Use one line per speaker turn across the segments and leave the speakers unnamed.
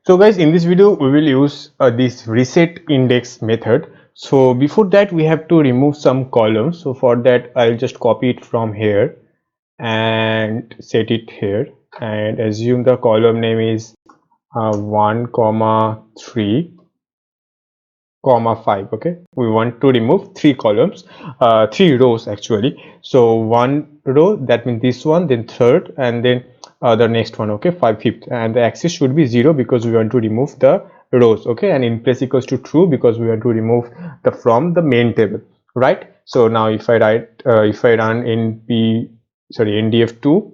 So guys, in this video we will use this reset index method. So before that we have to remove some columns. So for that I'll just copy it from here and set it here and assume the column name is 1 comma 3 comma 5. Okay, we want to remove three columns, three rows actually. So one row, that means this one, then third, and then the next one. Okay, 5 fifth, and the axis should be 0 because we want to remove the rows. Okay, and in place equals to true because we want to remove the from the main table, right? So now if I write if I run ndf2,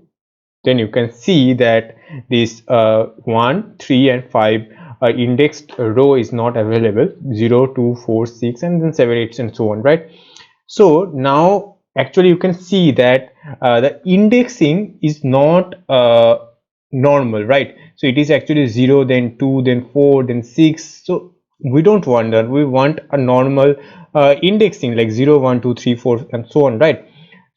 then you can see that this 1 3 and 5 indexed row is not available, 0 2 4 6 and then 7 8 and so on, right? So now actually you can see that the indexing is not normal, right? So it is actually 0 then 2 then 4 then 6. So we don't want that, we want a normal indexing like 0 1 2 3 4 and so on, right?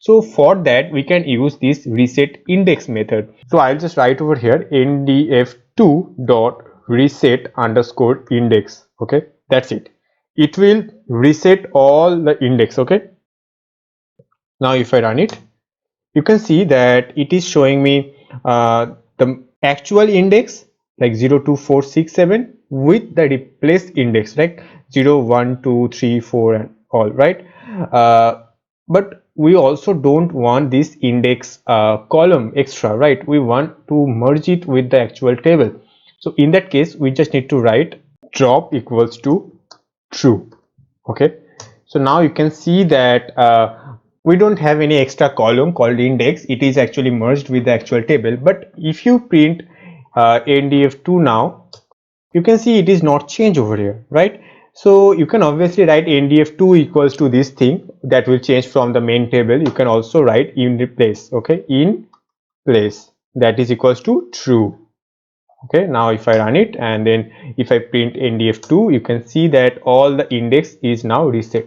So for that we can use this reset index method. So I'll just write over here ndf2 dot reset underscore index. Okay, that's it. It will reset all the index. Okay, now if I run it, you can see that it is showing me the actual index like 0 2 4 6 7 with the replaced index like 0 1 2 3 4 and all, right? But we also don't want this index column extra, right? We want to merge it with the actual table. So in that case we just need to write drop equals to true. Okay, so now you can see that we don't have any extra column called index. It is actually merged with the actual table. But if you print ndf2 now, you can see it is not changed over here, right? So you can obviously write ndf2 equals to this thing that will change from the main table. You can also write in place. Okay, in place, that is equals to true. Okay, now if I run it and then if I print ndf2, you can see that all the index is now reset.